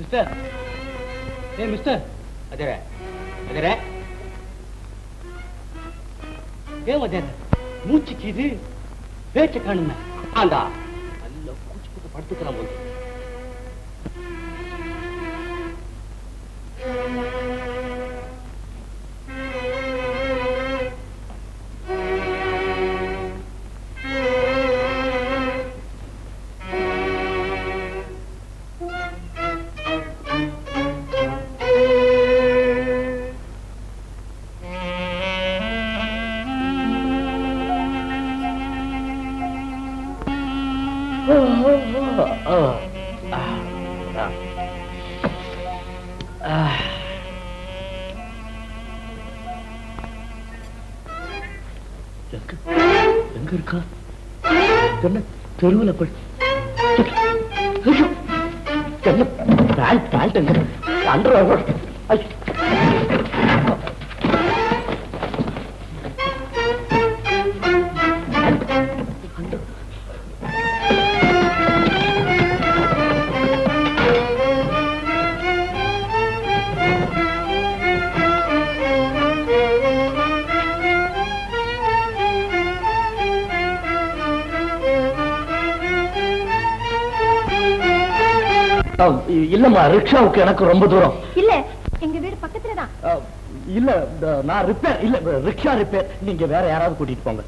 Mister, ஏ mister, அதே அதே ஏன் அதே மூச்சுக்கு இது பேச்ச காணுங்க. ஆண்டா நல்ல பூச்சி போட்டு படுத்துக்கிறான் போது. எங்க இருக்கா? என்ன தெருவில் போய் இல்லம்மா, ரிக்ஷாவுக்கு எனக்கு ரொம்ப தூரம். இல்ல, எங்க வீடு பக்கத்துலதான். இல்ல, நான் ரிப்பேர் இல்ல, ரிக்ஷா ரிப்பேர். நீங்க வேற யாராவது கூட்டிட்டு போங்க.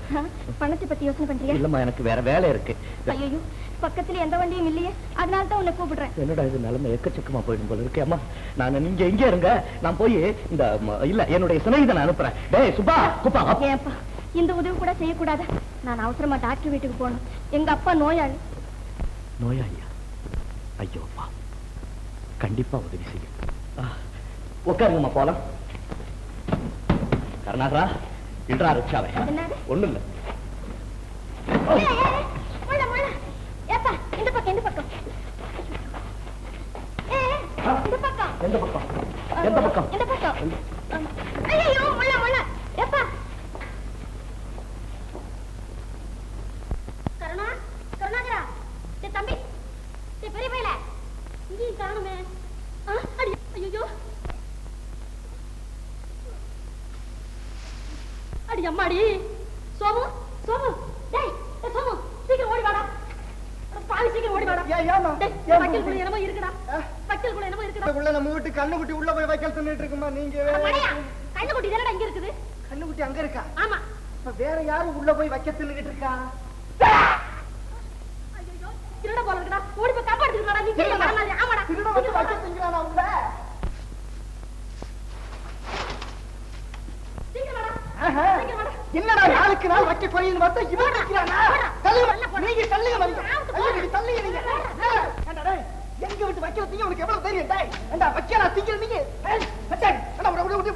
பணத்தை பத்தி யோசனை பண்றீங்க? இல்லம்மா, எனக்கு வேற வேலை இருக்கு. ஐயோ, பக்கத்துல எந்த வண்டியும் இல்லையே, அதனால தான் உன்னை கூப்பிடுறேன். என்னடா இது நிலைமை எக்கச்சக்கமா போயிடும் போல இருக்கு. அம்மா, நான் நீங்க எங்க இருங்க, நான் போய் இந்த இல்ல என்னுடைய சிநேகிதனை அனுப்புறேன். டேய் சுப்பா, குப்பா. ஏப்பா, இந்த உதவி கூட செய்யக்கூடாதா? நான் அவசரமா டாக்டர் வீட்டுக்கு போகணும். எங்க அப்பா நோயாளி. நோயாளியா? ஐயோப்பா, கண்டிப்பா உதவி செய்யும். உட்காருங்கம்மா, போலாம். கருணாகரா, இன்றா ரிக்ஷாவை. ஒண்ணு இல்ல. ஏப்பா, இந்த பக்கம், இந்த பக்கம். இந்த பக்கம். எந்த பக்கம்? எந்த பக்கம்? இந்த பக்கம். ஐயோ, முள்ள முள்ள. ஏப்பா. கருணா, கருணாகரா. டேய் தம்பி. டேய் பெரிய பையல. இங்க காணுமே. அடி, ஐயோ. அடி அம்மாடி. சோமு, சோமு. டேய், சோமு, சீக்கிரம் ஓடி வாடா. பாவி, சீக்கிரம் ஓடி வாடா. ஏமா? டேய், வக்கீல் குள்ள என்னமோ இருக்குடா. வக்கீல் குள்ள என்னமோ இருக்குடா. உள்ள நம்ம வீட்டு கண்ணுக்குட்டி உள்ள போய் வக்கீல் தின்னுட்டு இருக்குமா? நீங்க கண்ணுக்குட்டி தானடா இங்க இருக்குது. கண்ணுக்குட்டி அங்க இருக்கா? ஆமா. இப்ப வேற யாரும் உள்ள போய் வக்கீல் தின்னுட்டு இருக்கா? ஐயோ, திருட போல இருக்குடா. ஓடி போய் காப்பாத்திடுங்கடா. நீ கீழ வரமாட்டே. ஆமாடா. திருட வந்து வக்கீல் திங்கறானா உள்ள? சீக்கிரம் வாடா. சீக்கிரம் வாடா. என்னடா நாளுக்கு நாள் வைக்க போறீங்கன்னு பார்த்தா இவன் நிக்கிறானா? தள்ளுங்க, நீங்க தள்ளுங்க மரியா. ஐயோ, நீங்க தள்ளுங்க நீங்க. ஏண்டா டேய், எங்க விட்டு வைக்கல திங்க உனக்கு எவ்வளவு தைரியம் டேய்? ஏண்டா வைக்கல திங்க நீங்க? ஏய், மச்சான், ஏண்டா உட உட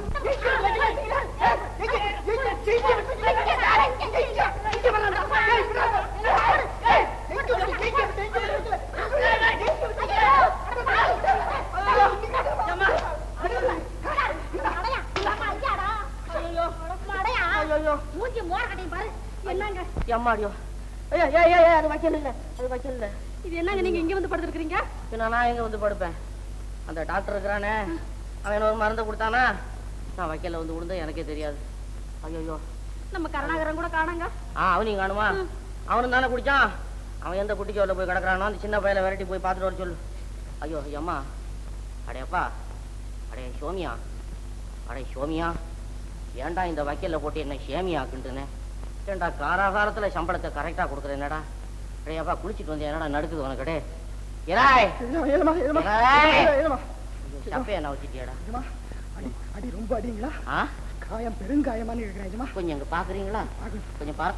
எங்க அம்மாடியோ, அது வைக்கல இல்ல, அது வைக்கல இல்ல. இது என்னங்க நீங்க இங்க வந்து படுத்துருக்கீங்க? நான் எங்க வந்து படுப்பேன்? அந்த டாக்டர் இருக்கிறானே, அவன் ஒரு மருந்து கொடுத்தானா, நான் வைக்கல வந்து விழுந்தா எனக்கே தெரியாது. ஐயோ, நம்ம கருணாகரன் கூட காணாங்க. அவனையும் காணுமா? அவனும் தானே குடிச்சான். அவன் எந்த குட்டிக்கோல போய் கிடக்குறானோ அந்த சின்ன பையல விரட்டி போய் பார்த்துட்டு வர சொல்லு. ஐயோ அம்மா, அடையப்பா, அடைய சோமியா, அடைய சோமியா, ஏன்டா இந்த வக்கீல போட்டு என்ன சேமியாக்குன்ட்டுனே? ஏன்டா காராகாரத்துல சம்பளத்தை கரெக்டா கொடுக்குறேன். என்னடா அடையப்பா, குளிச்சுட்டு வந்து என்னடா நடக்குது உனக்கு? டே சப்பையா என்ன வச்சுட்டியாடா? அடி ரொம்ப அடிங்களா? காயம் பெருங்காயமானு இருக்கிறேன். கொஞ்சம் இங்க பாக்குறீங்களா? கொஞ்சம் பாரு.